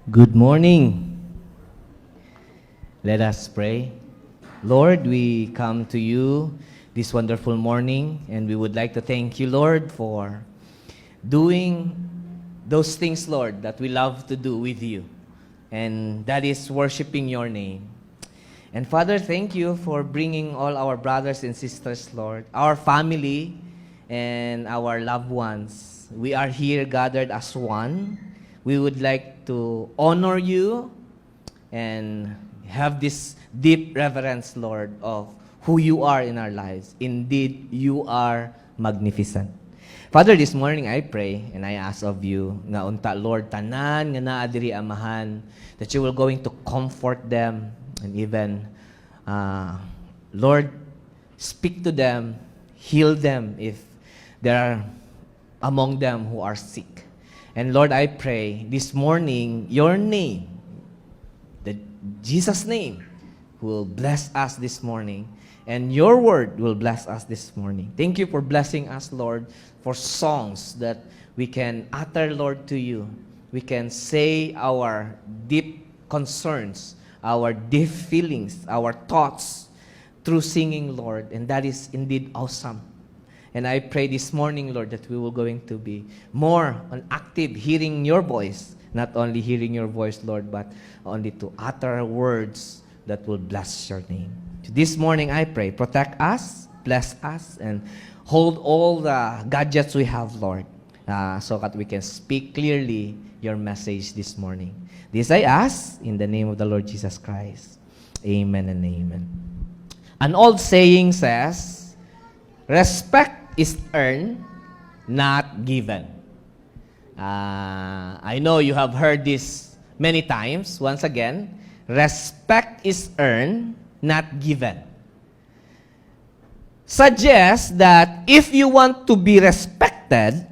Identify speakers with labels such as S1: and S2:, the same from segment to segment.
S1: Good morning. Let us pray. Lord, we come to you this wonderful morning, and we would like to thank you, Lord, for doing those things, Lord, that we love to do with you, and that is worshiping your name. And Father, thank you for bringing all our brothers and sisters, Lord, our family and our loved ones. We are here gathered as one. We would like to honor you and have this deep reverence, Lord, of who you are in our lives. Indeed, you are magnificent. Father, this morning I pray and I ask of you, nga unta, Lord, tanan nga naa diri amahan, that you will going to comfort them and even, Lord, speak to them, heal them if there are among them who are sick. And Lord, I pray this morning, your name, Jesus' name, will bless us this morning. And your word will bless us this morning. Thank you for blessing us, Lord, for songs that we can utter, Lord, to you. We can say our deep concerns, our deep feelings, our thoughts through singing, Lord. And that is indeed awesome. And I pray this morning, Lord, that we will going to be more on active hearing your voice. Not only hearing your voice, Lord, but only to utter words that will bless your name. This morning, I pray, protect us, bless us, and hold all the gadgets we have, Lord, so that we can speak clearly your message this morning. This I ask in the name of the Lord Jesus Christ. Amen and amen. An old saying says, respect is earned, not given. I know you have heard this many times. Once again, respect is earned, not given. Suggests that if you want to be respected,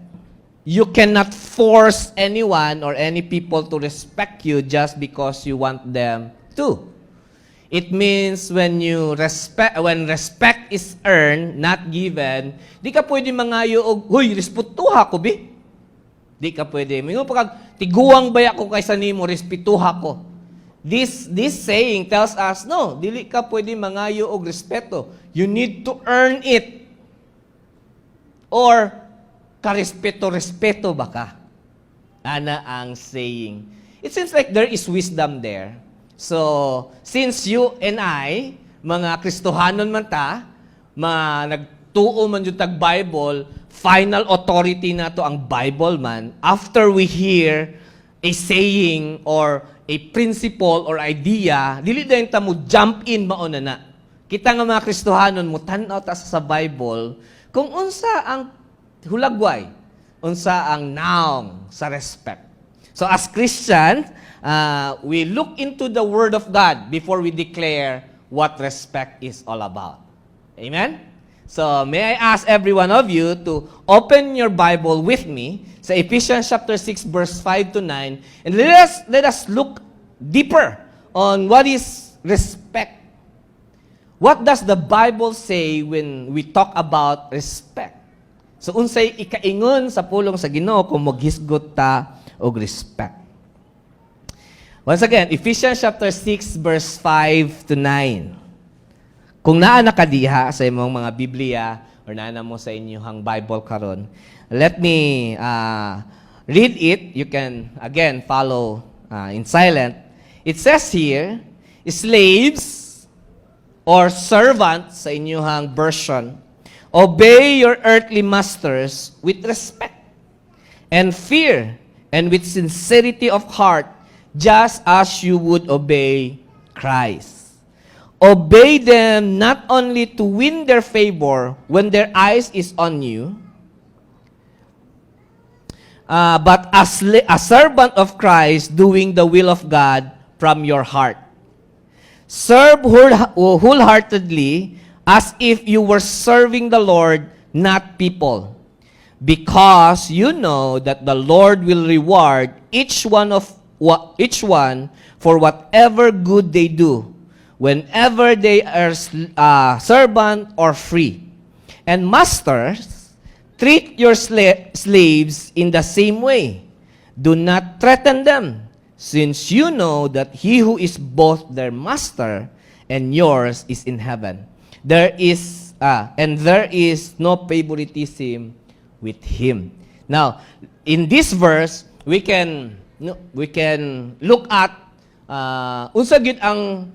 S1: you cannot force anyone or any people to respect you just because you want them to. It means when respect is earned, not given, di ka pwede mangayo og, huy, respetuha ko, bi. Di ka pwede. Mingo pag tiguang baya ko kaysa nimo, respetuha ko. This saying tells us, no, dili ka pwede mangayo og respeto. You need to earn it. Or, karespeto-respeto ba ka? Ana ang saying. It seems like there is wisdom there. So, since you and I, mga Kristohanon man ta, nagtuo man yung tag-Bible, final authority na to ang Bible man, after we hear a saying or a principle or idea, dili din ta mo jump in mauna na. Kita nga mga Kristohanon mo, tanaw ta sa Bible, kung unsa ang hulagway, unsa ang noun sa respect. So as Christians, we look into the Word of God before we declare what respect is all about. Amen? So, may I ask every one of you to open your Bible with me sa Ephesians chapter 6, verse 5 to 9, and let us look deeper on what is respect. What does the Bible say when we talk about respect? So, unsay ikaingon sa pulong sa Ginoo kung maghisgot ta og respect. Once again, Ephesians chapter 6, verse 5 to 9. Kung naa na kadiha sa imong mga Biblia or naa na mo sa inyong Bible karon, let me read it. You can, again, follow in silent. It says here, slaves or servants sa inyong version, obey your earthly masters with respect and fear and with sincerity of heart, just as you would obey Christ. Obey them not only to win their favor when their eyes is on you, but as a servant of Christ doing the will of God from your heart. Serve wholeheartedly as if you were serving the Lord, not people, because you know that the Lord will reward each one for whatever good they do, whenever they are servant or free. And masters, treat your slaves in the same way. Do not threaten them. since you know that he who is both their master and yours is in heaven. There is no favoritism with him. Now, in this verse, we can look at unsa gid ang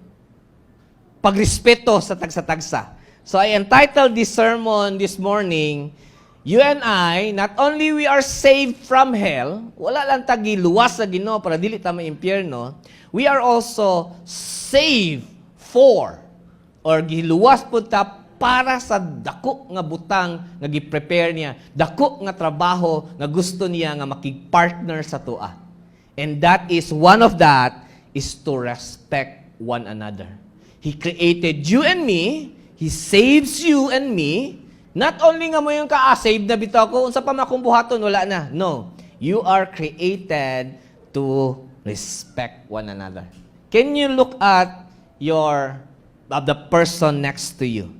S1: pagrespeto sa tagsa-tagsa. So I entitled this sermon this morning, you and I, not only we are saved from hell, wala lang ta giluwas sa Ginoo para dili ta maimpyerno, we are also saved for or giluwas pud ta para sa dako nga butang nga gi-prepare niya, dako nga trabaho nga gusto niya nga makig-partner sa tua. And that is one of that is to respect one another. He created you and me, He saves you and me. Not only nga mo yung saved na bitaw ko, unsa pa makong buhaton, wala na. No. You are created to respect one another. Can you look at the person next to you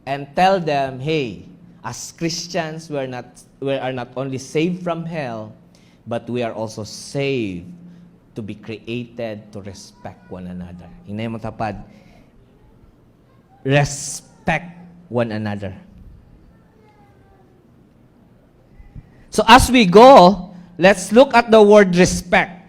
S1: and tell them, hey, as Christians, we are not only saved from hell, but we are also saved to be created to respect one another. Hinay mo tapad, respect one another. So as we go, let's look at the word respect.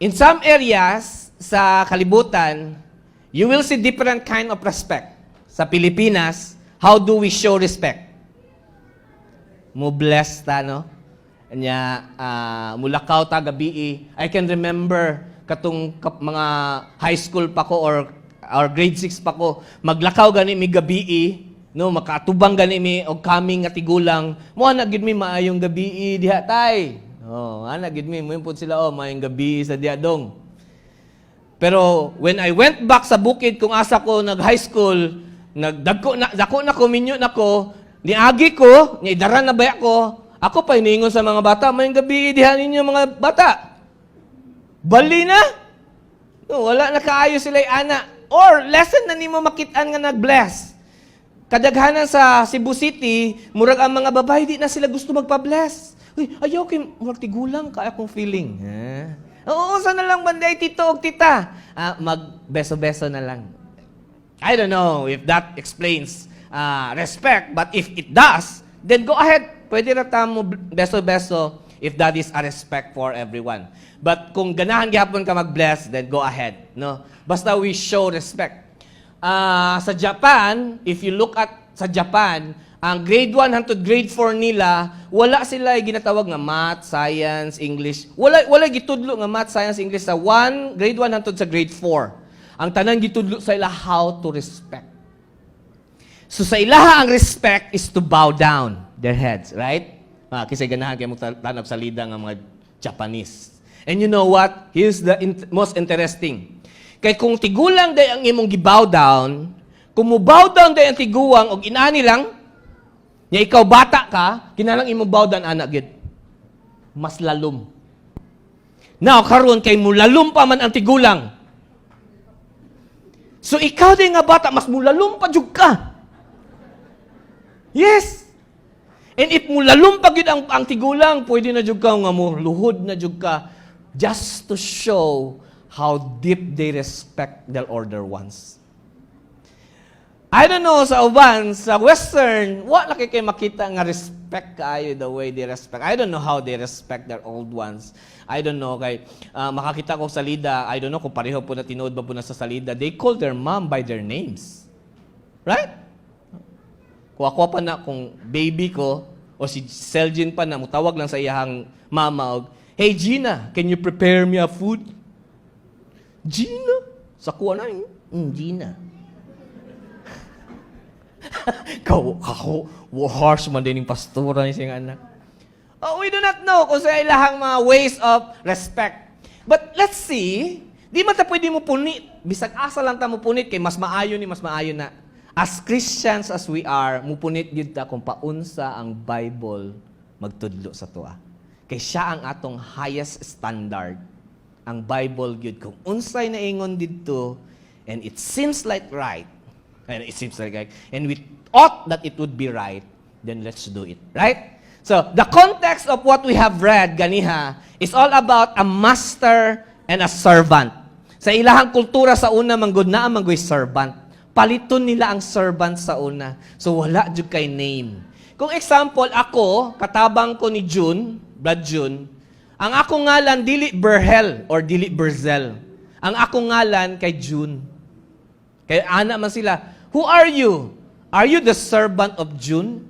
S1: In some areas sa kalibutan, you will see different kind of respect. Sa Pilipinas, how do we show respect? Mo bless ta, no? Anya, mulakaw ta gabi. I can remember katong mga high school pa ko or grade 6 pa ko, maglakaw gani mi gabi, no, makatubang gani mi og kaming nga tigulang, mo ana gid mi maayong gabi diha tay. Oh, ana gid mi mo pud sila maayong gabi sa diha dong. Pero when I went back sa bukid kung asa ko nag-high school, dako na ko minyo nako, niagi ko, ni dara na baya ko, ako pa iningon sa mga bata, maayong gabi diha ninyo mga bata. Bali na. No, wala na kaayo sila ana. Or, lesson na nimo makitaan nga nag-bless. Kadaghanan sa Cebu City, murag ang mga babae, di na sila gusto magpa-bless. Uy, ayaw kay murag tigulang ka akong feeling. Oo, sa na lang banday, tito o tita. Mag-beso-beso na lang. I don't know if that explains respect, but if it does, then go ahead. Pwede na tamo beso-beso if that is a respect for everyone. But kung ganahan gyapon ka mag-bless, then go ahead. No? Basta we show respect. Sa Japan, if you look at sa Japan, ang grade 1 hangtod grade 4 nila, wala sila ginatawag nga math, science, English. Wala gitudlo nga math, science, English sa grade 1 hangtod sa grade 4. Ang tanan gitudlo sa ila how to respect. So sa ilaha ang respect is to bow down their heads, right? Kasi ganahan kayo tanap sa lida ng mga Japanese. And you know what? Here's the most interesting. Kay kung tigulang day ang imong gibow down, kung mo bow down day ang tiguang og inani lang, nya ikaw bata ka, kinalang imong bow down anak gid. Mas lalom. Now karon kay mo lalom pa man ang tigulang. So ikaw day nga bata mas mo lalom pa jud ka. Yes. And if mo lalom pa gid ang tigulang, pwede na jud ka nga mo luhod na jud ka just to show how deep they respect their older ones. I don't know sa uban, sa Western, wala kay makita nga respect kaayo the way they respect. I don't know how they respect their old ones. I don't know kay makakita ko sa salida, I don't know kung pareho po na tinuod ba po na sa salida, they call their mom by their names. Right? Kung ako pa na kung baby ko o si Celjin pa na mutawag lang sa iyang mama og, "Hey Gina, can you prepare me a food?" Gina? Sa kuha na yun. Gina. Harsh man din yung pastora ni siyang anak. We do not know kung sa ilahang mga ways of respect. But let's see, di man ta pwede mo punit. Bisag asa lang ta mo punit, kay mas maayo na. As Christians as we are, mupunit yun ta kung paunsa ang Bible magtudlo sa tuwa. Kay siya ang atong highest standard. Ang Bible gyud kung unsay naingon didto and it seems like right and we ought that it would be right, then let's do it, right? So, the context of what we have read, ganiha, is all about a master and a servant. Sa ilahang kultura sa una, manggod na manggoy servant. Paliton nila ang servant sa una. So, wala jud kay name. Kung example, ako, katabang ko ni June, Brad June, ang akong ngalan, dili Berhel or dili Berzel. Ang akong ngalan kay June. Kaya ana man sila, who are you? Are you the servant of June?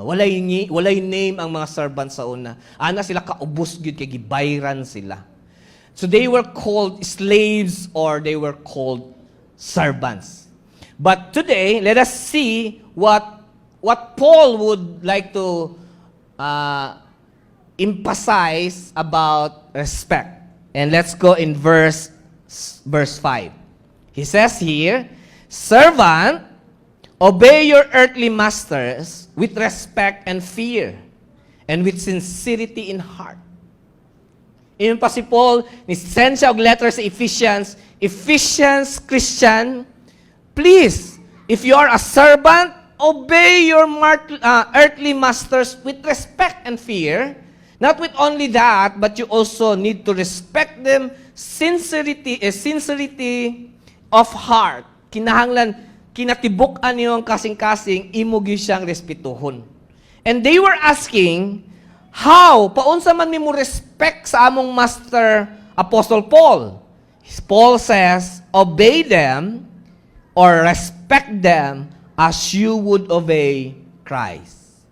S1: Walay name ang mga servant sa una. Ana sila kaubos gyud kay gibayran sila. So they were called slaves or they were called servants. But today, let us see what Paul would like to emphasize about respect. And let's go in verse 5. He says here, servant, obey your earthly masters with respect and fear, and with sincerity in heart. Iyon pa si Paul, ni send siya og letter sa Ephesians, Christian, please, if you are a servant, obey your earthly masters with respect and fear. Not with only that, but you also need to respect them, sincerity of heart. Kinahanglan, kinatibuk-an niyo ang kasing-kasing, imugi siyang respetuhon. And they were asking, how? Paunsa man mo respect sa among master, Apostle Paul? Paul says, obey them or respect them as you would obey Christ.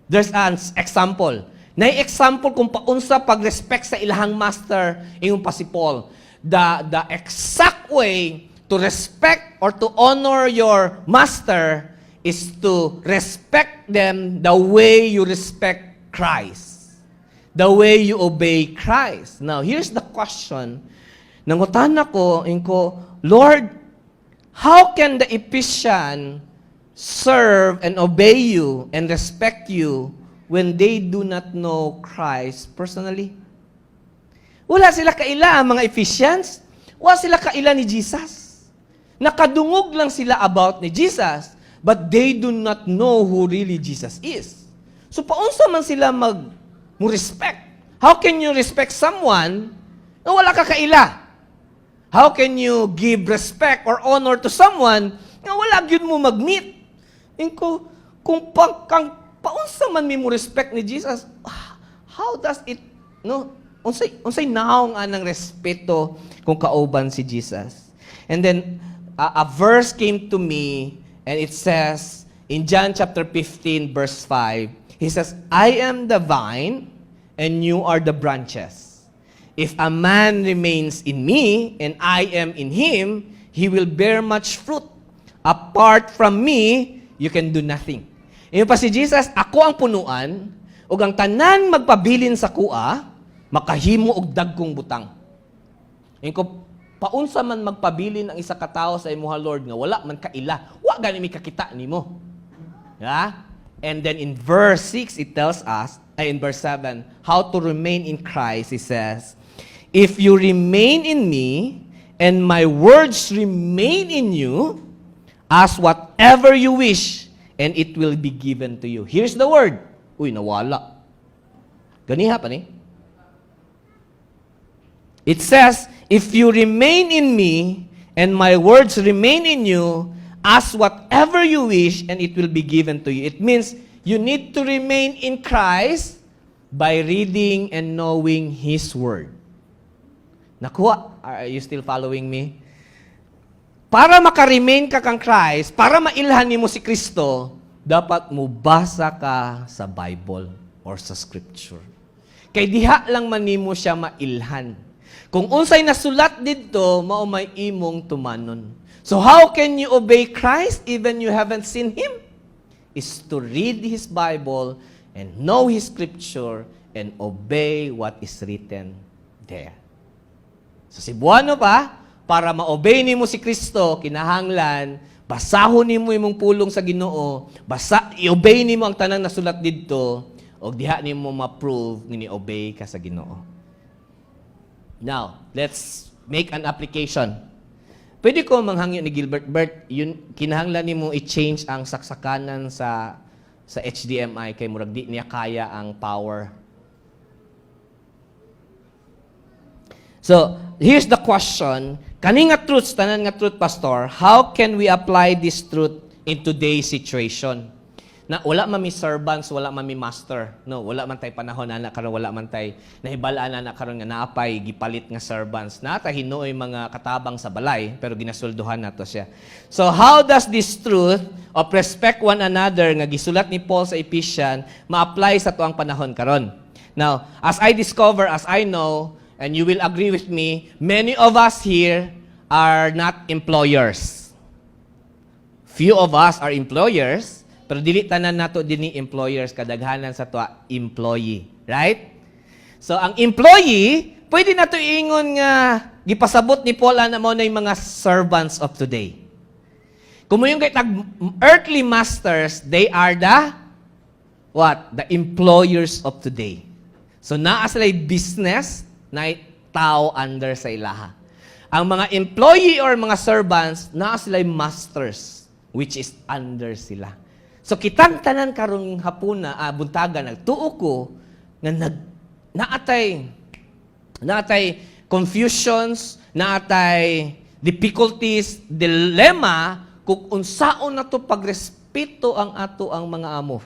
S1: There's an example. Na-example kung paunsa pag-respect sa ilahang master, yung pa si Paul. The exact way to respect or to honor your master is to respect them the way you respect Christ. The way you obey Christ. Now, here's the question. Nangutan ako, Lord, how can the Ephesian serve and obey you and respect you when they do not know Christ personally? Wala sila kaila, mga Ephesians. Wala sila kaila ni Jesus. Nakadungog lang sila about ni Jesus, but they do not know who really Jesus is. So, paunsa man sila mo respect? How can you respect someone na wala ka kaila? How can you give respect or honor to someone na wala gyud mo mag-meet? Kung paunsa man mo respect ni Jesus, how does it, unsay naong anang respeto kung kauban si Jesus? And then, a verse came to me, and it says, in John chapter 15, verse 5, he says, I am the vine, and you are the branches. If a man remains in me, and I am in him, he will bear much fruit. Apart from me, you can do nothing. Iyo pa si Jesus, ako ang punuan, ug ang tanan magpabilin sa kuha, makahimo og dagkong butang. Iyo paunsa man magpabilin ang isa ka tawo sa imuha Lord nga wala man kaila, wa gani mi kakita nimo. Yeah? And then in verse 6 it tells us, in verse 7, how to remain in Christ. He says, if you remain in me and my words remain in you, ask whatever you wish and it will be given to you. Here's the word. Uy, nawala. Ganiha pa ni? It says, if you remain in me and my words remain in you, ask whatever you wish and it will be given to you. It means you need to remain in Christ by reading and knowing His Word. Nakuha? Are you still following me? Para makaremain ka kang Christ, para mailhan mo si Kristo, dapat mo basa ka sa Bible or sa Scripture. Kay diha lang man nimo siya mailhan. Kung unsay nasulat didto, mao may imong tumanon. So how can you obey Christ even you haven't seen Him? Is to read His Bible and know His Scripture and obey what is written there. So si Buano pa, para ma-obey nimo si Kristo, kinahanglan, basahon nimo imong pulong sa Ginoo, i-obey nimo ang tanang nasulat didto, og diha nimo ma-prove nga ni-obey ka sa Ginoo. Now, let's make an application. Pwede ko manghangyo ni Gilbert, Bert, yun, kinahanglan nimo i-change ang saksakanan sa sa HDMI kay murag di niya kaya ang power. So, here's the question. Kani nga truths, tanan nga truth, Pastor, how can we apply this truth in today's situation? Na wala man mi servants, wala man mi master. No, wala man tay panahon na karon, wala man tay nahibalaan na karon nga naapay gipalit nga servants. Nata hinuoy mga katabang sa balay pero ginasulduhan nato siya. So how does this truth of respect one another nga gisulat ni Paul sa Ephesians ma-apply sa tuang panahon karon? Now, as I discover, as I know, and you will agree with me, many of us here are not employers. Few of us are employers, pero dili tanan nato dinhi employers, kadaghanan sa tuwa employee, right? So ang employee, pwede nato ingon nga gipasabot ni Paul na mo na yung mga servants of today. Kung yung kay earthly masters, they are the what? The employers of today. So naa sila business na tao under sa ilaha. Ang mga employee or mga servants, naa sila masters, which is under sila. So kitang tanan karong hapuna, buntagan, nagtuo ko, nga naatay confusions, naatay difficulties, dilemma, kung unsaon na to pagrespeto ang ato ang mga amo.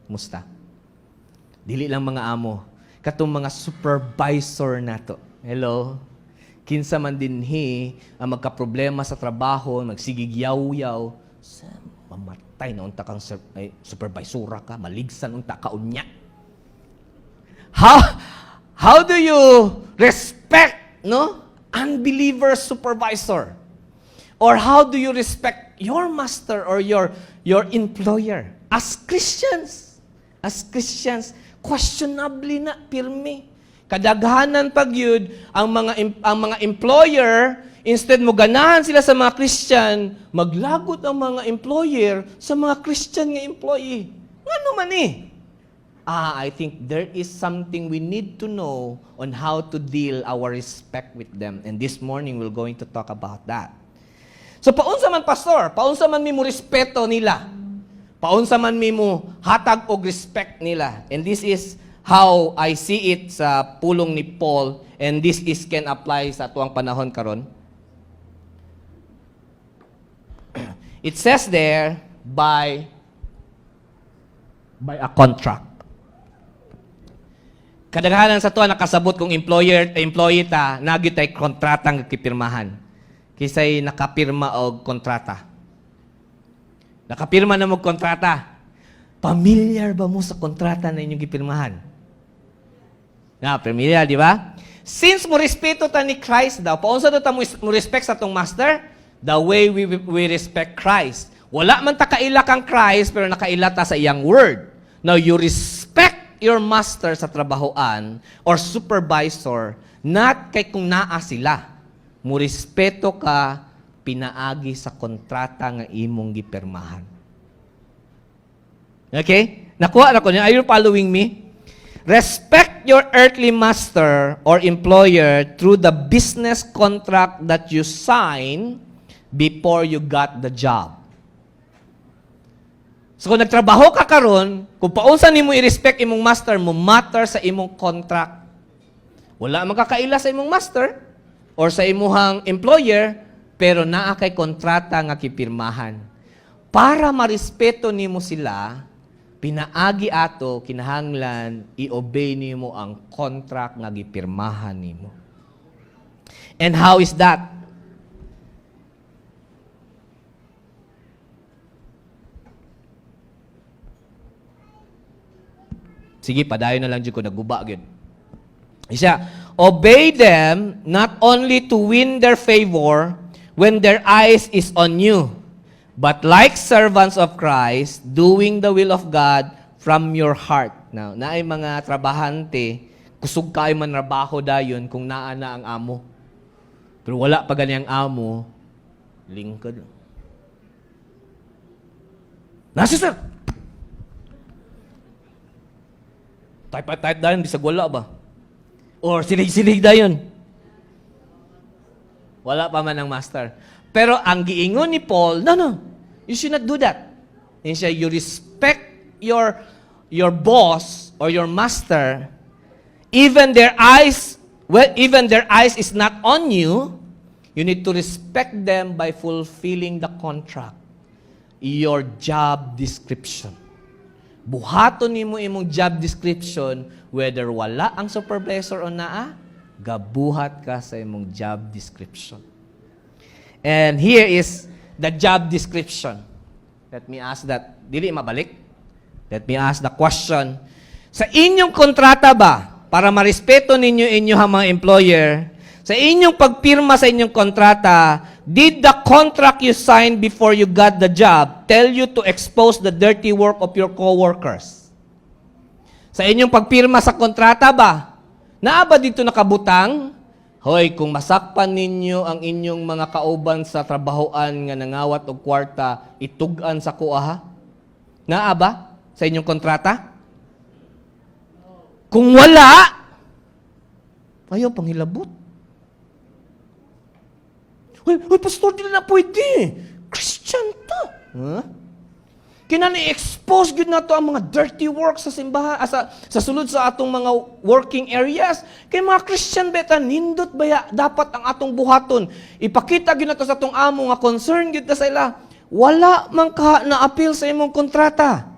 S1: Musta? Dili lang mga amo, katong mga supervisor nato. Hello? Kinsa man dinhi ang magkaproblema sa trabaho, magsigigyaw-yaw, sa mamatay na unta kang supervisora ka, maligsan unta ka unya. How do you respect, no, unbeliever supervisor? Or how do you respect your master or your employer? As Christians, questionably na pirmi. Kadaghanan pag yun, ang mga employer, instead mo ganahan sila sa mga Christian, maglagot ang mga employer sa mga Christian nga employee. Ngano man eh? I think there is something we need to know on how to deal our respect with them. And this morning, we're going to talk about that. So, paunsa man, Pastor? Paunsa man mi mo respeto nila? Paunsa man mi mo hatag og respect nila? And this is how I see it sa pulong ni Paul, and this is can apply sa tuang panahon karon. It says there, by a contract. Kadaghanan sa tuwa nakasabot kung employee ta, nagitay kontratang kipirmahan. Kisay nakapirma og kontrata. Nakapirma na mo kontrata. Familiar ba mo sa kontrata na inyong gipirmahan? Na, familiar, di ba? Since mo respeto ta ni Christ daw, paunsa daw ta mo respect sa tong master? The way we respect Christ. Wala man ta kaila kang Christ, pero nakaila ta sa iyang word. Now, you respect your master sa trabahoan or supervisor, not kay kung naa sila. Mo respeto ka, pinaagi sa kontrata nga imong gipirmahan. Okay? Nakuha na ko niya. Are you following me? Respect your earthly master or employer through the business contract that you sign before you got the job. So kung nagtrabaho ka karon, kung paunsa nimo i-respect imong master, mo matter sa imong contract. Wala magkakaila sa imong master or sa imong employer, pero naa kay kontrata nga kipirmahan. Para marespeto nimo sila, pinaagi ato kinahanglan i-obey nimo ang contract nga gipirmahan nimo. And how is that? Sige, padayon na lang dyan ko, naguba yun. Isa, obey them not only to win their favor when their eyes is on you, but like servants of Christ, doing the will of God from your heart. Now, naay mga trabahante, kusog kayo man trabaho dayon kung naa na ang amo. Pero wala pa ganyang amo, lingkod. Nasa sir! Type dayon, bisag wala ba? Or silig-silig dayon. Wala pa man ang master. Pero ang giingon ni Paul, no, you should not do that. And siya, you respect your boss or your master, even their eyes is not on you, you need to respect them by fulfilling the contract, your job description. Buhaton nimo imong job description, whether wala ang supervisor o naa, gabuhat ka sa imong job description. And here is the job description. Let me ask that. Dili mabalik. Let me ask the question. Sa inyong kontrata ba, para marespeto ninyo inyong mga employer, sa inyong pagpirma sa inyong kontrata, did the contract you signed before you got the job tell you to expose the dirty work of your co-workers? Sa inyong pagpirma sa kontrata ba, naa ba dito nakabutang? Hoy, kung masakpan ninyo ang inyong mga kauban sa trabahoan nga nangawat og kwarta, itugan sa kuha ha? Naa ba sa inyong kontrata? Kung wala, ayaw panghilabot. Hoy, pastor, di na pwede. Christian ta. Huh? Kinani-expose gud nato ang mga dirty work sa simbahan, sa sulod sa atong mga working areas. Kay mga Christian beta, nindot baya dapat ang atong buhaton. Ipakita gud nato sa atong amo nga concern gud ta sa ila. Wala man ka na appeal sa imong kontrata.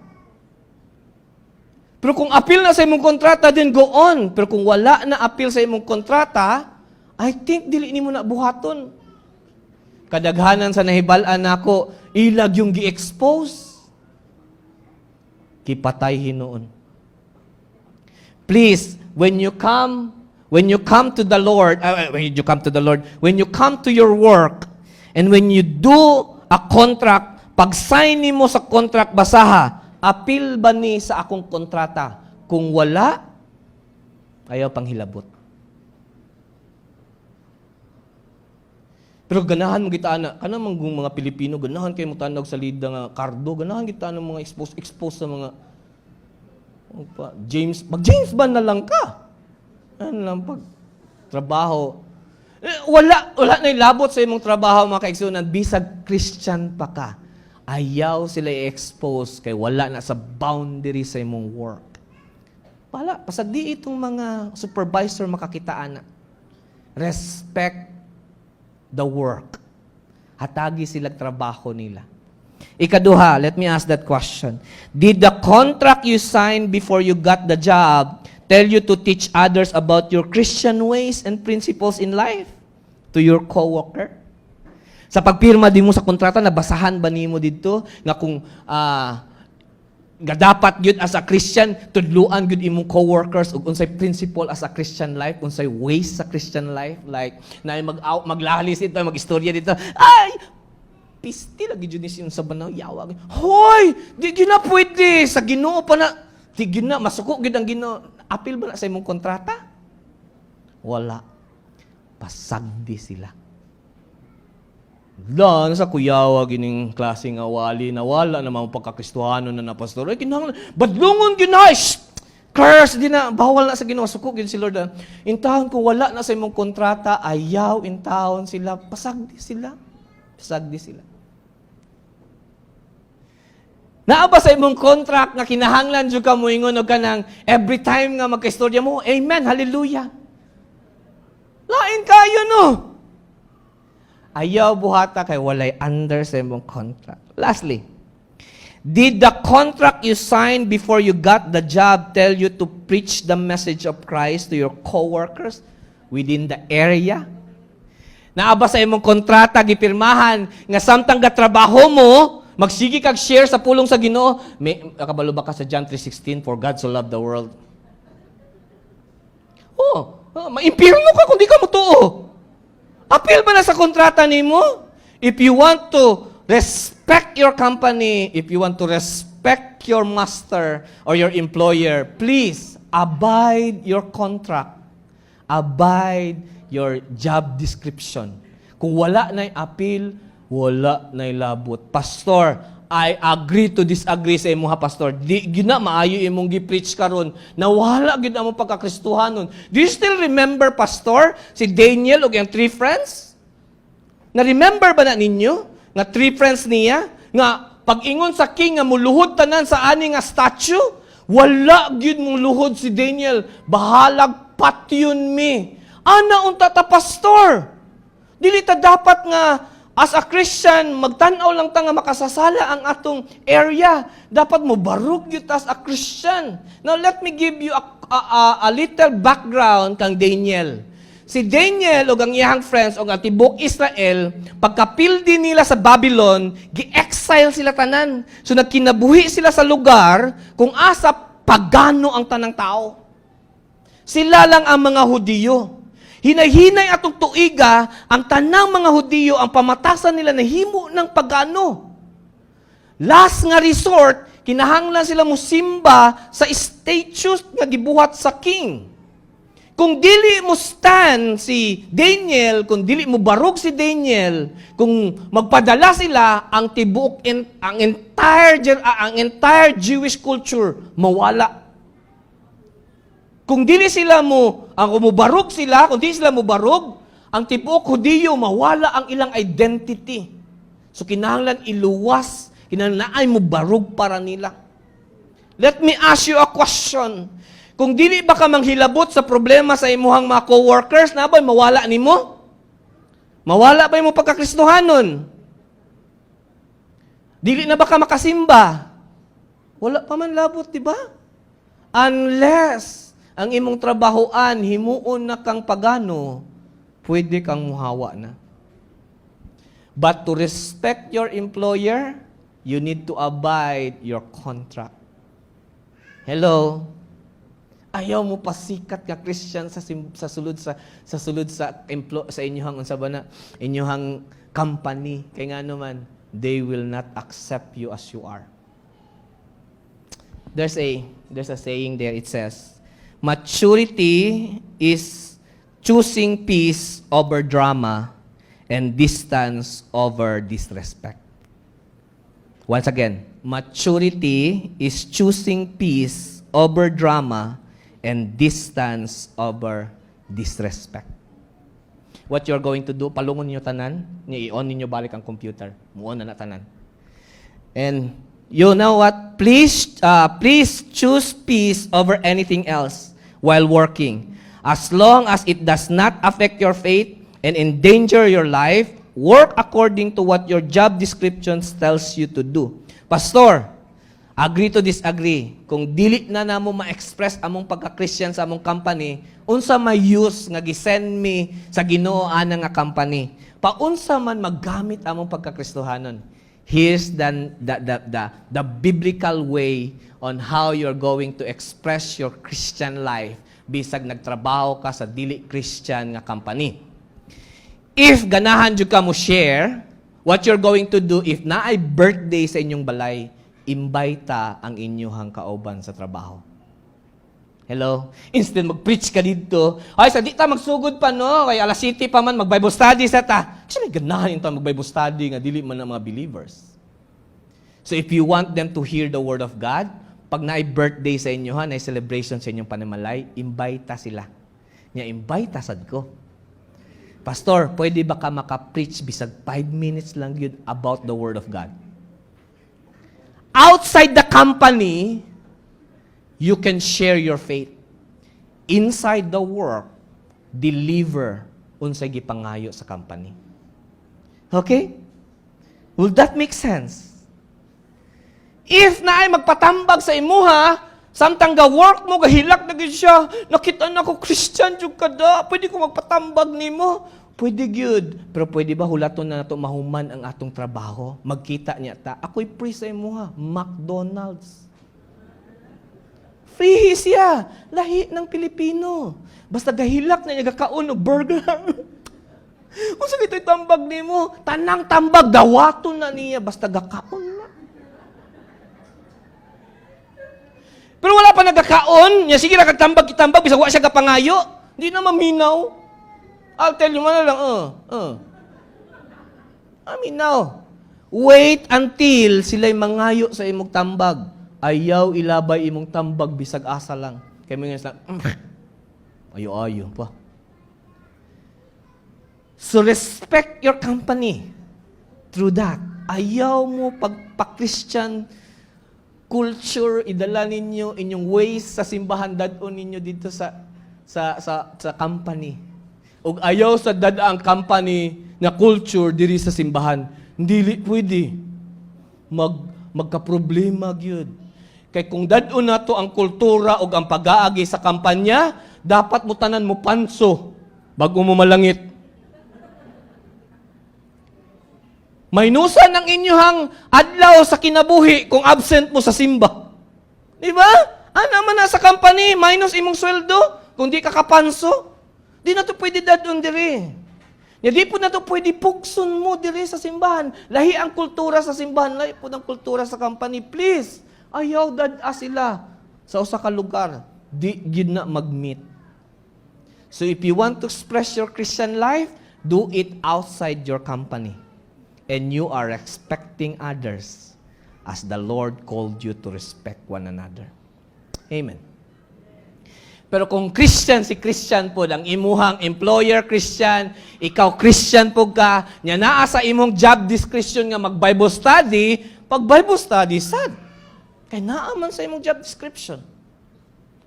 S1: Pero kung appeal na sa imong kontrata, then go on. Pero kung wala na appeal sa imong kontrata, I think dili nimo na buhaton. Kadaghanan sa nahibal-an nako, ilag yung gi-expose. Kipatay hinoon. Please, when you come to the Lord, when you come to your work, and when you do a contract, pag-sign mo sa contract, basaha, appeal ba ni sa akong kontrata? Kung wala, ayaw panghilabot. Pero ganahan mo kita na, kanang mga Pilipino, ganahan kayo mo tanong sa lida nga kardo, ganahan kita ng mga expose sa mga James Bond na lang ka. Ano lang pag trabaho. Wala na ilabot sa imong trabaho mga kaigsunan, bisag Christian pa ka. Ayaw sila i-expose kay wala na sa boundary sa imong work. Pasag di itong mga supervisor makakitaan na. Respect the work. Hatagi sila trabaho nila. Ikaduha, let me ask that question. Did the contract you signed before you got the job tell you to teach others about your Christian ways and principles in life to your coworker? Sa pagpirma din mo sa kontrata, nabasahan ba nimo dito nga kung dapat gyud as a Christian tudluan gyud imong coworkers ug unsay principle as a Christian life, unsay ways sa Christian life, like na maglalis ito, magistorya dito, ay pisti lagi gyud ni sa banaw yawa. Hoy, di gyud na pwede sa Ginoo pa na, di gyud na masuko gyud ang Ginoo. Apil ba na sa imong kontrata? Wala. Pasagdi sila. Dan sa kuyawa gining klase nga wali na wala na mga pagkakristuhano na pastor. Ay kinahanglan badlungon gyud na. Curse din na bawal na sa Ginoo, suko gyud si Lord. Intahon kung wala na sa imong kontrata, ayaw intahon sila, pasagdi sila. Pasagdi sila. Naa ba sa imong contract nga kinahanglan jud ka moingon og kanang every time nga magkaistorya mo, amen, hallelujah. Lain kayo no. Ayaw buhata kay walay under sa imong contract. Lastly, did the contract you signed before you got the job tell you to preach the message of Christ to your coworkers within the area? Naaba sa imong kontrata gipirmahan nga samtang gatrabaho mo, magsige kag share sa pulong sa Ginoo. May kabalo ba ka sa John 3:16, for God so loved the world? Maimpirno ka kung di ka motuo. Appeal ba na sa kontrata nimo? If you want to respect your company, if you want to respect your master or your employer, please abide your contract. Abide your job description. Kung wala na appeal, wala na labot. Pastor, I agree to disagree sa imo ha, pastor. Di gyud na maayo imong gi-preach karon na wala gyud among pagkakristohanon. Do you still remember, pastor, si Daniel ug ang 3 friends? Na remember ba na ninyo nga 3 friends niya nga Pag ingon sa king nga muluhod tanan sa ani nga statue, wala gyud mong luhod si Daniel. Bahalag patyon mi. Ana unta ta pastor. Dili ta dapat nga as a Christian, magtanaw lang ta nga makasasala ang atong area. Dapat mo barug gyud as a Christian. Now let me give you a little background kang Daniel. Si Daniel o ang iyang friends o ang tibok Israel, pagkapildi nila sa Babylon, gi-exile sila tanan. So nagkinabuhi sila sa lugar kung asa pagano ang tanang tao. Sila lang ang mga Hudiyo. Hinay-hinay atong tuiga, ang tanang mga Hudiyo, ang pamatasan nila na himo ng pagano. Last nga resort, kinahanglan sila musimba sa statues nga gibuhat sa king. Kung dili mo stand si Daniel, kung dili mo barog si Daniel, kung magpadala sila, ang tibuok, ang entire Jewish culture mawala. Kung dili sila mo, kung mubarog sila, kung dili sila mubarog, ang tibuok Hudiyo mawala ang ilang identity. So kinahanglan iluwas, kinahanglan ay mo barog para nila. Let me ask you a question. Kung dili ba ka manghilabot sa problema sa imuhang mga co-workers, na ba mawala nimo? Mawala ba imo pagkakristohanon? Dili na ba ka makasimba? Wala pa man labot, di ba? Unless ang imong trabahoan himuon na kang pagano, pwede kang muhawa na. But to respect your employer, you need to abide your contract. Hello? Ayaw mo pasikat nga Christian sa sulod sa inyong unsa ba na inyong company kay nga naman they will not accept you as you are. There's a saying there, it says, maturity is choosing peace over drama and distance over disrespect. Once again, maturity is choosing peace over drama and distance over disrespect. What you're going to do, palungon niyo tanan, i-on ninyo balik ang computer. Muon na tanan. And you know what? Please choose peace over anything else while working. As long as it does not affect your faith and endanger your life, work according to what your job description tells you to do. Pastor, agree to disagree. Kung dili na namo ma-express among pagka-Christian sa among company, unsa may use nga gisend me sa Ginoo ana nga company? Paunsa man maggamit among pagka-Kristohanon? Here's the biblical way on how you're going to express your Christian life bisag nagtrabaho ka sa dili Christian nga company. If ganahan jud ka mo share, what you're going to do if naay birthday sa inyong balay, imbita ang inyong kauban sa trabaho. Hello? Instead mag-preach ka dito, ay, sa di ta magsugod pa, no? Kaya alas 7 pa man, mag-Bible study sa ta. Kasi may ganahan ito mag-Bible study nga, dili man ang mga believers. So if you want them to hear the Word of God, pag naay birthday sa inyo, naay celebration sa inyong panamalay, imbita sila. Imbita sad ko. Pastor, pwede ba ka maka-preach bisag 5 minutes lang yun about the Word of God? Outside the company, you can share your faith. Inside the work, deliver unsay gipangayo sa company. Okay? Will that make sense? If naay magpatambag sa imuha, samtang ga-work mo, gahilak na gid siya, nakita na ko Christian jud kada, pwede ko magpatambag nimo. Pwede gyud, pero pwede ba hulaton na nato mahuman ang atong trabaho? Magkita niya ta, ako'y free sa imuha, McDonald's. Free siya, lahi ng Pilipino. Basta gahilak na niya gakaon o burger. Kung sa ito'y tambag nimo, tanang tambag, dawaton na niya, basta gakaon na. Pero wala pa nagkakaon, niya sige na kagtambag, kitambag, bisag wa siya kapangayo, hindi na maminaw. I'll tell you, man lang, aminaw. Wait until sila'y mangayo sa imong tambag. Ayaw ilabay imong tambag, bisag asa lang. Kaya mga lang, ayo pa. So respect your company through that. ayaw mo pagpa-Christian culture, idala ninyo inyong ways sa simbahan, dadon ninyo dito sa company. O ayaw sa dadaang company na culture diri sa simbahan. Hindi pwede. Magka-problema gyud. Kay kung dadon nato ang kultura o ang pag-aagi sa kampanya, dapat mo tanan mo panso bago mo malangit. Maynusan ang inyong adlaw sa kinabuhi kung absent mo sa simba. Di ba? Ano man na sa company, minus imong sweldo, kung di ka kapanso, di na to pwede dadon diri. Ya di po na to pwede pugson mo diri sa simbahan. Lahi ang kultura sa simbahan, lahi po ang kultura sa company. Please, ayaw dad-a sila sa usa ka lugar. Di gid na mag-meet. So if you want to express your Christian life, do it outside your company. And you are expecting others as the Lord called you to respect one another. Amen. Pero kung Christian, si Christian po, ang imuhang employer Christian, ikaw Christian po ka, nya naa sa imong job description nga mag-Bible study, pag Bible study, sad. Kaya naaman sa imong job description.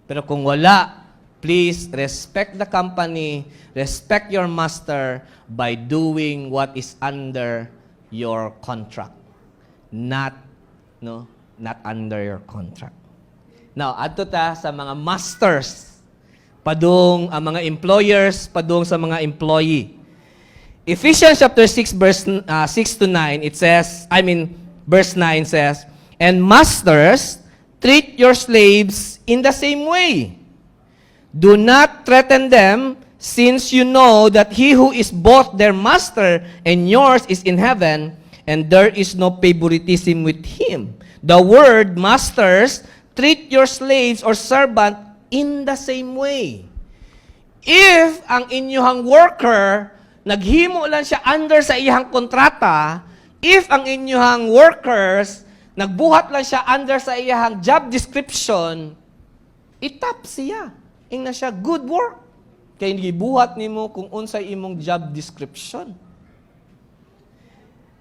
S1: Pero kung wala, please respect the company, respect your master by doing what is under your contract. Not under your contract. Now, adto ta sa mga masters, padung ang mga employers, padung sa mga employee. Ephesians chapter 6 verse 6 to 9, it says, verse 9 says, "And masters, treat your slaves in the same way. Do not threaten them, since you know that he who is both their master and yours is in heaven, and there is no favoritism with him." The word masters, treat your slaves or servant in the same way. If ang inyong worker, naghimo lang siya under sa iyang kontrata, if ang inyong workers, nagbuhat lang siya under sa iyang job description, itap siya. Ingna siya, good work. Kaya gibuhat nimo kung unsay imong job description.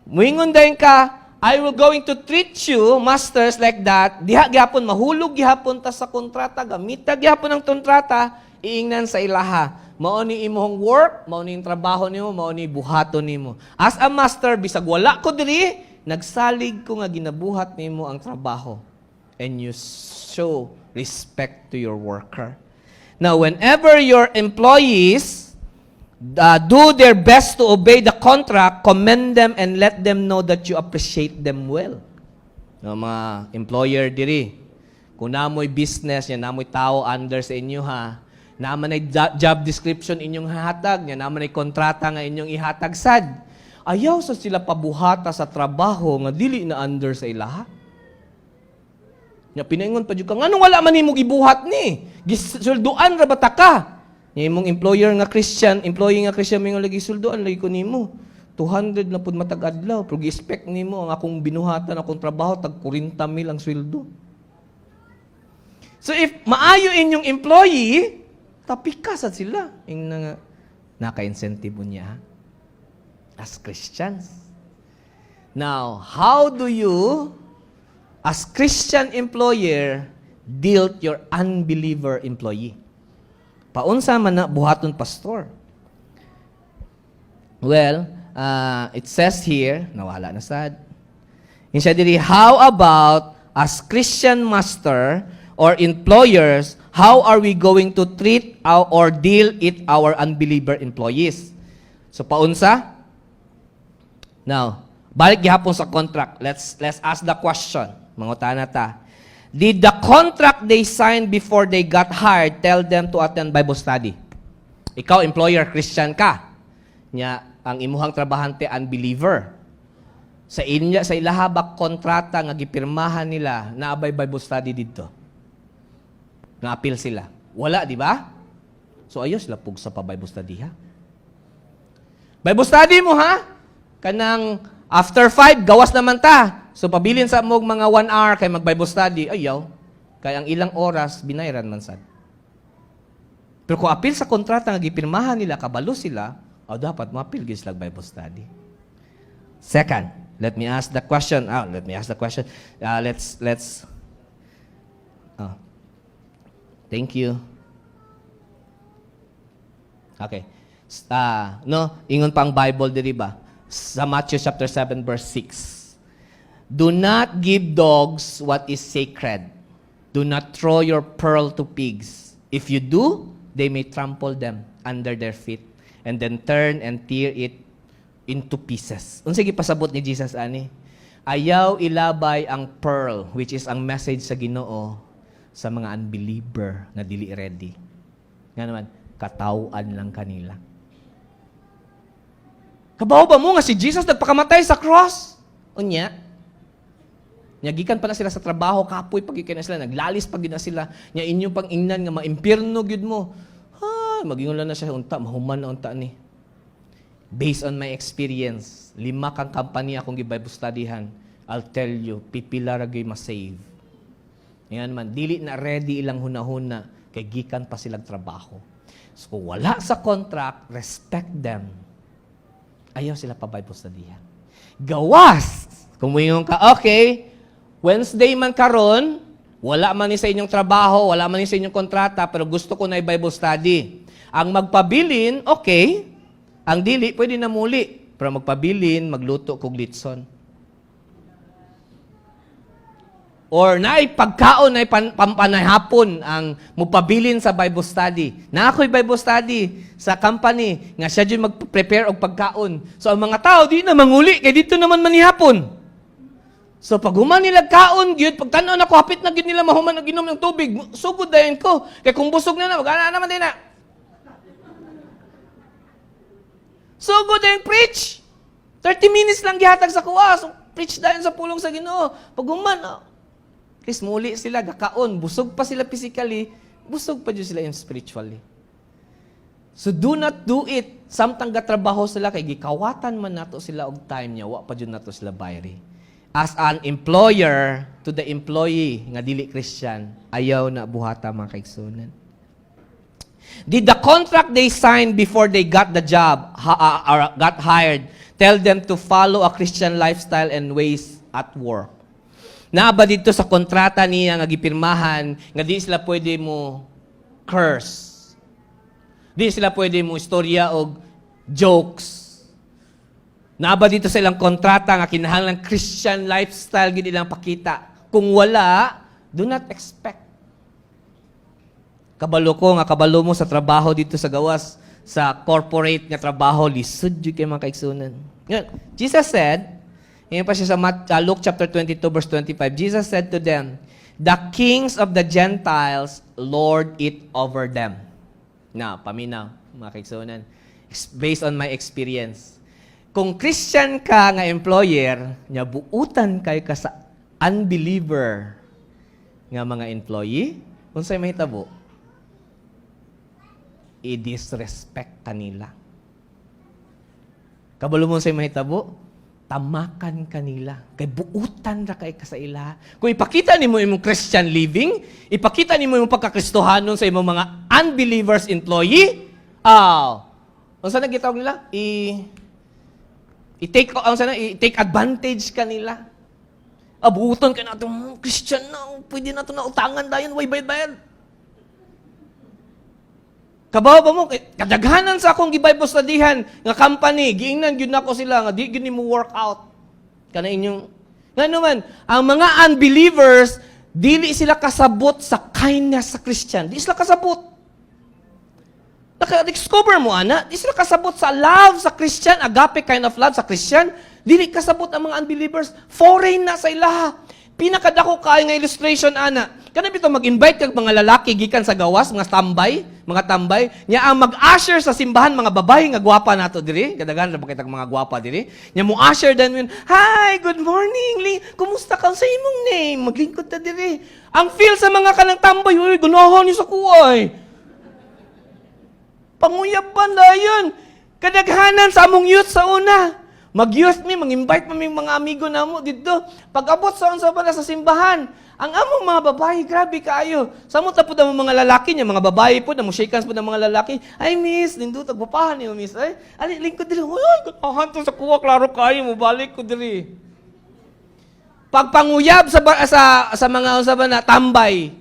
S1: Muingon dayon ka, I will going to treat you, masters, like that. Diha gyapon mahulog gyapon ta sa kontrata, gamita gyapon ang kontrata, iingnan sa ilaha. Mao ni imong work, mao ni trabaho nimo, mao ni buhaton nimo. As a master, bisag wala ko diri, nagsalig ko nga ginabuhat nimo ang trabaho. And you show respect to your worker. Now, whenever your employees do their best to obey the contract, commend them and let them know that you appreciate them well. No, mga employer diri, kung namoy business, yan namoy tao under sa inyo ha, naman ay job description inyong hahatag, yan naman ay kontrata nga inyong ihatag sad. Ayaw sa sila pabuhata sa trabaho nga dili na under sa ilaha. Nya pinaingon pa jud ka, ngano wala man nimo gibuhat ni? Gisulduan ra bata ka? Imong employee nga Christian, mingon lagi suldoan lagi ko nimo. 200 na pud matag adlaw, pero gi-expect nimo ang akong binuhatan akong trabaho tag 40,000 ang sweldo. So if maayo inyong employee, tapikasan sila. Ing naka-incentive niya as Christians. Now, how do you as Christian employer deal your unbeliever employee? Paunsa man na buhaton pastor? Well, it says here, nawala na sad. Insya diri, how about as Christian master or employers, how are we going to treat or deal with our unbeliever employees? So paunsa? Now, balik gihapon sa contract. Let's ask the question. Mangutana ta. Did the contract they signed before they got hired tell them to attend Bible study? Ikaw, employer, Christian ka. Nya, ang imuhang trabahante, unbeliever. Sa ilaha ba kontrata nga gipirmahan nila na abay Bible study dito? Na-appeal sila. Wala, di ba? So, ayos lapog sa pa-Bible study, ha? Bible study mo, ha? Kanang after 5, gawas naman ta. So, pabilin sa mo mga 1 hour kay mag-Bible study, ayaw. Kaya ang ilang oras, binayran man sad. Pero kung apil sa kontrata nga gipirmahan nila, kabalo sila, dapat ma-apil sila Bible study. Second, Let me ask the question. Let's. Oh. Thank you. Okay. Ingon pang Bible diri ba? Sa Matthew chapter 7 verse 6. Do not give dogs what is sacred. Do not throw your pearl to pigs. If you do, they may trample them under their feet and then turn and tear it into pieces. Unsa gipasabot ni Jesus ani? Ayaw ilabay ang pearl, which is ang message sa Ginoo sa mga unbeliever na dili ready. Nga naman, katawan lang kanila. Kabaw ba mo nga si Jesus nagpakamatay sa cross? Unya. Nyagikan pa na sila sa trabaho, kapoy pagikan na sila, naglalis pag na sila. Nya inyong pang ingnan nga maimpierno gyud mo. Ay, magingon na siya unta, mahuman na unta ni. Based on my experience, 5 kang company akong gi-Bible studyhan. I'll tell you, pipila ra gyud ma-save. Yan man, dili na ready ilang hunahuna kay gikan pa silang trabaho. So kung wala sa contract, respect them. Ayaw sila pa Bible studyhan. Gawas! Kung mayroon ka, okay, Wednesday man karon, wala man ni sa inyong trabaho, wala man ni sa inyong kontrata, pero gusto ko na i-Bible study. Ang magpabilin, okay. Ang dili, pwede na muli. Pero magpabilin, magluto kog litson. Or naay pagkaon, naay pampanahapon ang mupabilin sa Bible study. Na ako'y Bible study sa company, nga siya dyan mag-prepare og pagkaon. So ang mga tao, di na manguli, kay dito naman manihapon. So pag human nila kaon, gyud pag tan-aw na ko, hapit na gyud nila mahuman og ginom ng tubig, sugod dayon ko. Kay kung busog na magana naman din na. Sugod dayon preach. 30 minutes lang gihatag sa kuwa. So preach dayon sa pulong sa Ginoo. Pag human, Chris, muli sila, gakaon. Busog pa sila physically, busog pa dyan sila yung spiritually. So do not do it. Samtang gatrabaho sila, kay gikawatan man nato sila og time niya, wa pa dyan nato sila bayri. As an employer to the employee, nga dili Christian, ayaw na buhata mga kaigsunan. Did the contract they signed before they got the job, or got hired, tell them to follow a Christian lifestyle and ways at work? Naaba dito sa kontrata niya nga gipirmahan nga di sila pwede mo curse. Di sila pwede mo istorya og jokes. Naaba dito sa ilang kontrata nga kinahanglan Christian lifestyle gid ilang pakita. Kung wala, do not expect. Kabalo ko nga kabalo mo sa trabaho dito sa gawas sa corporate nga trabaho lisod jud kay mga kaigsunan. Jesus said, ngayon pa siya sa Luke chapter 22 verse 25. Jesus said to them, "The kings of the Gentiles lord it over them." Now, paminaw, mga kaigsunan. Based on my experience. Kung Christian ka nga employer, nya buutan kay ka sa unbeliever nga mga employee, unsay mahitabo? I-disrespect kanila. Kabalo mo unsay mahitabo? Tamakan kanila. Kay buutan ra kay ka sa ila. Kung ipakita nimo imong Christian living, ipakita nimo imong pagkakristohanon sa imong mga unbelievers employee, unsa na gitawag nila? I-take advantage kanila. Abuton ka nato, Christian na, pwede nato na utangan dayon, way bayad. Kabaw ba mo, kadaghanan sa akong gi-Bible studyhan nga company, giingnan gyud nako sila nga di gyud nimo work out. Kana inyong nga naman, ang mga unbelievers dili sila kasabot sa kindness sa Christian. Di sila kasabot. Naka-discover mo ana, di sila kasabot sa love sa Christian, agape kind of love sa Christian. Dili kasabot ang mga unbelievers, foreign na sa ilaha. Pinakadako kay nga illustration ana. Kana bitaw mag-invite kag mga lalaki gikan sa gawas, mga tambay, nya ang mag-usher sa simbahan mga babae nga gwapa nato diri, kadaghan ra ba kitag mga gwapa diri. Nya mo usher dan yun, "Hi, good morning. Kumusta ka sa imong name? Maglingkod ta diri." Ang feel sa mga kanang tambay, "Uy, ganahan ni sa kuway." Panguyaban dayon. Kadaghanan sa among youth sa una. Mag-youth mag-invite mi mga amigo namo dito. Pag-abot sa unsa pa sa simbahan, ang among mga babae, grabe kaayo. Samot na po ang mga lalaki niya, mga babae po, na mo shake hands po ng mga lalaki. "Ay, miss, lindo, tagpapahan niyo, miss. Ay, lingkod diri. Uy, ganahan to sa kuwa, klaro kayo, mo balik ko diri." Pagpanguyab sa mga usaban na tambay.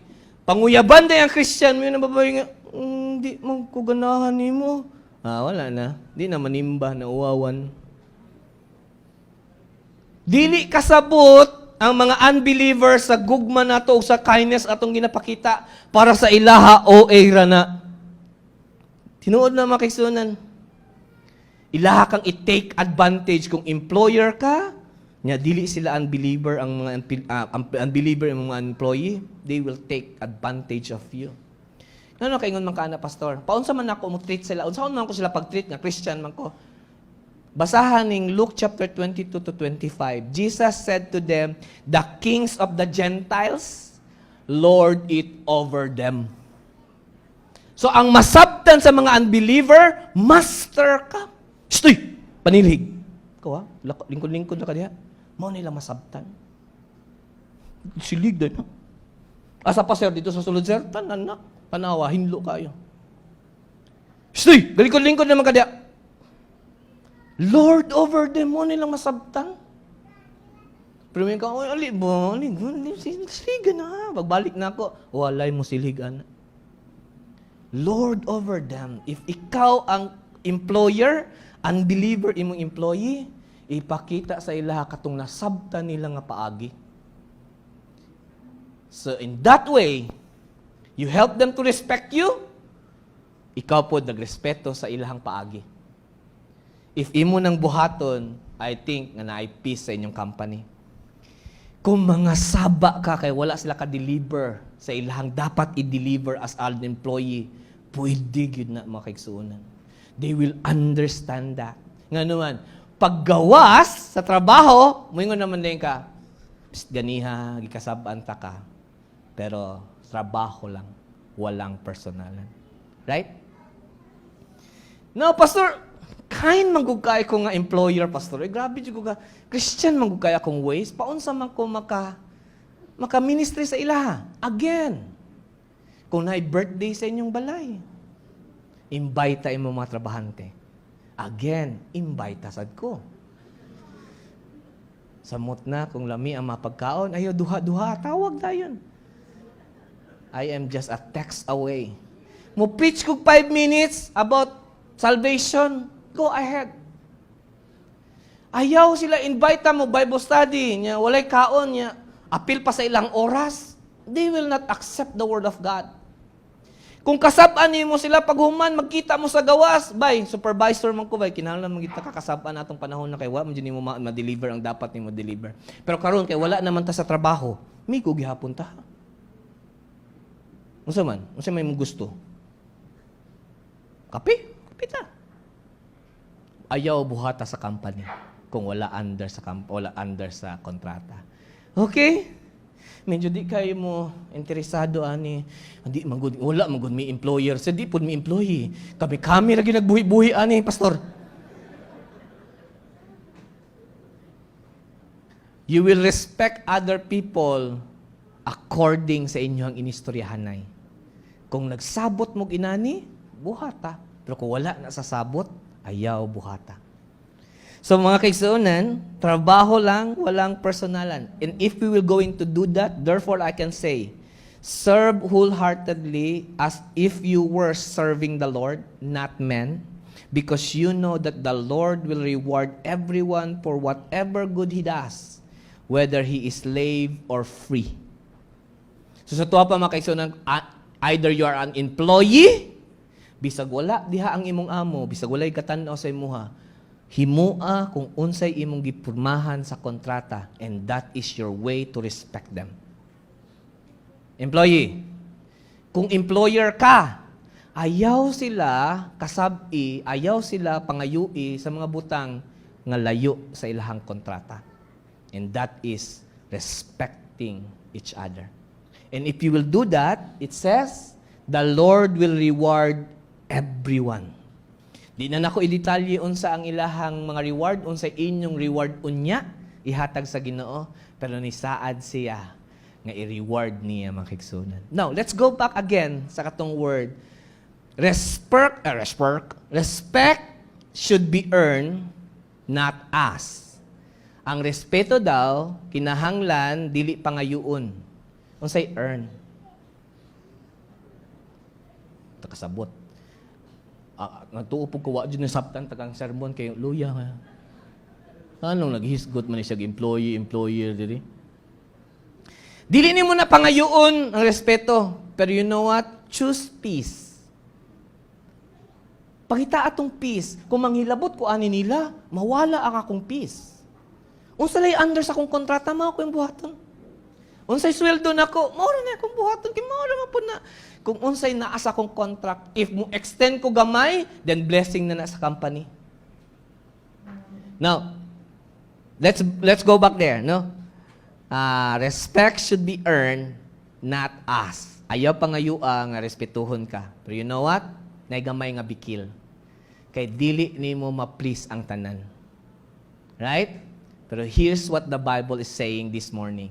S1: Panguyaban din ang Christian, may nababayi nga, hindi mo kuganahan nimo. Wala na. Di na manimba na uwawan. Dili kasabot ang mga unbelievers sa gugma nato o sa kindness atong ginapakita para sa ilaha o era na. Tinuod na makisunan. Ilaha kang i-take advantage kung employer ka, nya dili sila unbeliever ang mga unbeliever ang mga employee, they will take advantage of you. Ano kaingon man kana pastor? Paunsa man ako mo treat sila? Unsa man ko sila pag-treat nga Christian man ko? Basahan ning Luke chapter 22 to 25. Jesus said to them, "The kings of the Gentiles lord it over them." So ang masabtan sa mga unbeliever, master ka. Stoy, panilig. Ko lingkod-lingkod na ka diha. Mao nila masabtan. Silig din. Asa pa sir dito sa sulod sir? Tanan na. Panawa, hinlo kayo. Stoy, lingkod-lingkod naman ka diha. Lord over them, mo nilang masabtan. Pero may ka, siligan na. Pagbalik na ako, walay mo siligan. Lord over them. If ikaw ang employer, unbeliever imong employee, ipakita sa ilaha katong nasabtan nila nga paagi. So in that way, you help them to respect you, ikaw po nagrespeto sa ilahang paagi. If imo nang buhaton, I think nga naay peace sa inyong company. Kung mga saba ka kay wala sila ka-deliver sa ilahang dapat i-deliver as an employee, pwede yun na makiksuunan. They will understand that. Nga naman, paggawas sa trabaho, moingon naman din ka, ganiha, gikasabaan ta ka, pero trabaho lang, walang personalan. Right? No, pastor, kind manggugay ko nga employer, pastor. Grabe ko ka. Christian manggugay akong ways. Paunsa man ko maka-ministry sa ilaha. Again, kung naay birthday sa inyong balay, invite imo mga trabahante. Again, invite sad ko. Samot na, kung lami ang mapagkaon, ayo duha-duha, tawag dayon. I am just a text away. Mo preach ko 5 minutes about salvation. Go ahead. Ayaw sila, invite mo Bible study niya, walay kaon niya, appeal pa sa ilang oras. They will not accept the word of God. Kung kasab-an mo sila paghuman, magkita mo sa gawas, bay, supervisor man ko, bay, kinahanglan magkita kakasab-an atong panahon na kay wa mo mo ma-deliver ang dapat ni mo deliver. Pero karon kay wala naman ta sa trabaho, may gihapon ta. Unsa man? Unsa may mong gusto? Kape ta. Ayaw buhata sa company kung wala under sa kontrata. Okay? Medyo di kayo mo interesado ani. Hindi wala magud mi employer, sa di pud mi employee. Kami ra gyud nagbuhi-buhi ani, pastor. You will respect other people according sa inyong inistoryahanay. Kung nagsabot mo inani, buhata. Pero kung wala na sa sabot, ayaw buhata. So mga kaigsuonan, trabaho lang, walang personalan. And if we will going to do that, therefore I can say, serve wholeheartedly as if you were serving the Lord, not men, because you know that the Lord will reward everyone for whatever good he does, whether he is slave or free. So sa tuwa pa mga kaigsuonan, either you are an employee, bisag wala diha ang imong amo, bisag walay katan-aw sa imuha, himua kung unsay imong gipurmahan sa kontrata, and that is your way to respect them. Employee, kung employer ka, ayaw sila kasabi, ayaw sila pangayui sa mga butang nga layo sa ilahang kontrata. And that is respecting each other. And if you will do that, it says, the Lord will reward everyone. Di na nako i-detalye unsa ang ilahang mga reward, unsa inyong reward unya ihatag sa Ginoo, pero ni saad siya nga i-reward niya mga kaigsuonan. Now, let's go back again sa katong word. Respect should be earned, not asked. Ang respeto daw, kinahanglan, dili pangayuon. Unsay earn. Takasabot. Nagtuupog ko, wa dyan nasabtan, tagang sermon, kayo, luya nga. Anong naghisgot man siya, employer, dili? Dili ni mo na pangayuon ang respeto. Pero you know what? Choose peace. Pangita atong peace. Kung manghilabot ko ani nila, mawala ang akong peace. Unsay under sa akong kontrata, mao ko yung buhaton. Unsay sweldo nako, mao na akong buhaton, kay mao ra po na. Kung unsay naa sa akong contract, if mo extend ko gamay, then blessing na sa company. Now, let's go back there, no? Respect should be earned, not asked. Ayaw pangayua nga respetuhon ka. Pero you know what? Naigamay nga bikil. Kay dili nimo ma-please ang tanan. Right? Pero here's what the Bible is saying this morning.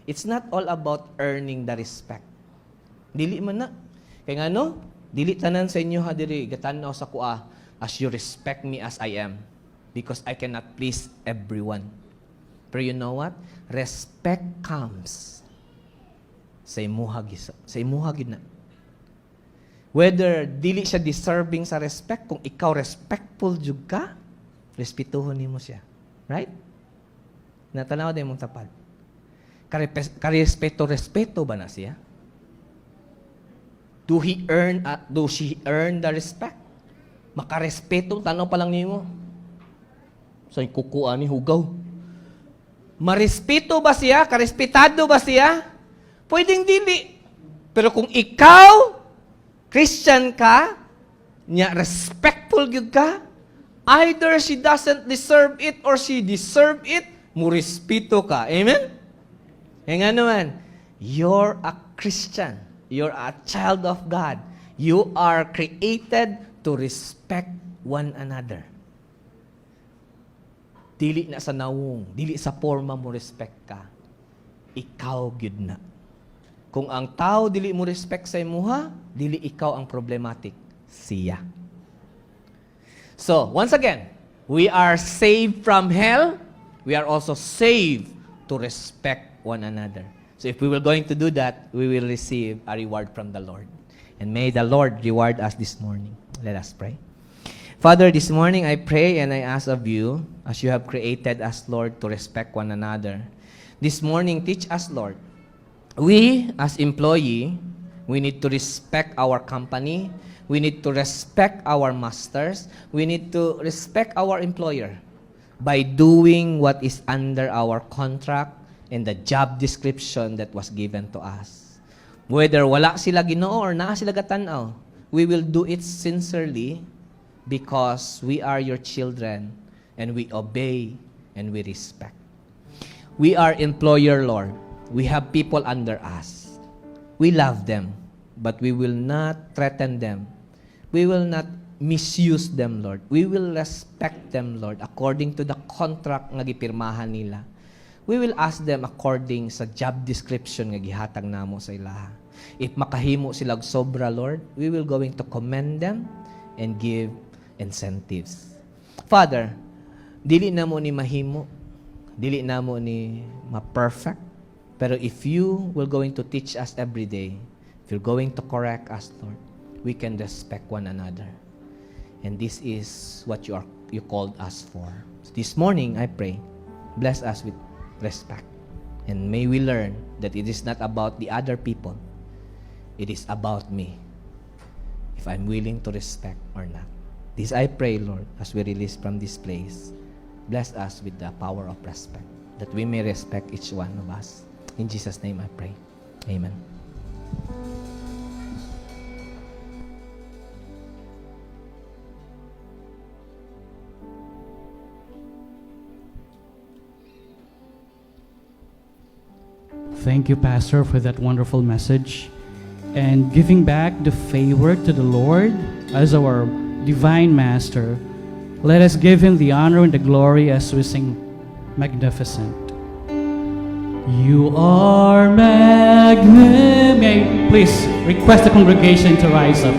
S1: It's not all about earning the respect. Dili man na. Kaya nga no, dili tanan sa inyo ha diri, gatanaw sa kuha, as you respect me as I am. Because I cannot please everyone. Pero you know what? Respect comes sa imuhag na. Whether dili siya deserving sa respect, kung ikaw respectful jud ka, respetuhon nimo siya. Right? Natanaw din mong tapat. Karespeto ba na siya? Do she earn the respect? Makarespeto, tanaw pa lang nimo. Sa kukuan ni hugaw. Marespeto ba siya? Karespetado ba siya? Pwedeng dili. Pero kung ikaw, Christian ka, niya respectful gyud ka, either she doesn't deserve it or she deserve it, mo respeto ka. Amen? Kaya nga naman, you're a Christian. You're a child of God. You are created to respect one another. Dili na sa nawong, dili sa forma mo respect ka. Ikaw gyud na. Kung ang tao dili mo respect sa imuha, dili ikaw ang problematic, siya. So, once again, we are saved from hell. We are also saved to respect one another. So if we were going to do that, we will receive a reward from the Lord. And may the Lord reward us this morning. Let us pray. Father, this morning I pray and I ask of you, as you have created us, Lord, to respect one another. This morning, teach us, Lord. We, as employee, we need to respect our company. We need to respect our masters. We need to respect our employer by doing what is under our contract and the job description that was given to us. Whether wala sila Ginoo or naa sila gatanaw, we will do it sincerely because we are your children and we obey and we respect. We are employer, Lord. We have people under us. We love them, but we will not threaten them. We will not misuse them, Lord. We will respect them, Lord, according to the contract nga gipirmahan nila. We will ask them according sa job description nga gihatag namo sa ilaha. If makahimo sila og sobra, Lord, we will going to commend them and give incentives. Father, dili namo ni mahimo, dili namo ni ma-perfect, pero if you will going to teach us every day, if you're going to correct us, Lord, we can respect one another. And this is what you called us for. So this morning, I pray, bless us with respect. And may we learn that it is not about the other people. It is about me. If I'm willing to respect or not. This I pray, Lord, as we release from this place. Bless us with the power of respect, that we may respect each one of us. In Jesus' name I pray. Amen.
S2: Thank you, Pastor, for that wonderful message. And giving back the favor to the Lord as our divine Master, let us give Him the honor and the glory as we sing Magnificent. You are magnificent. May I please request the congregation to rise up.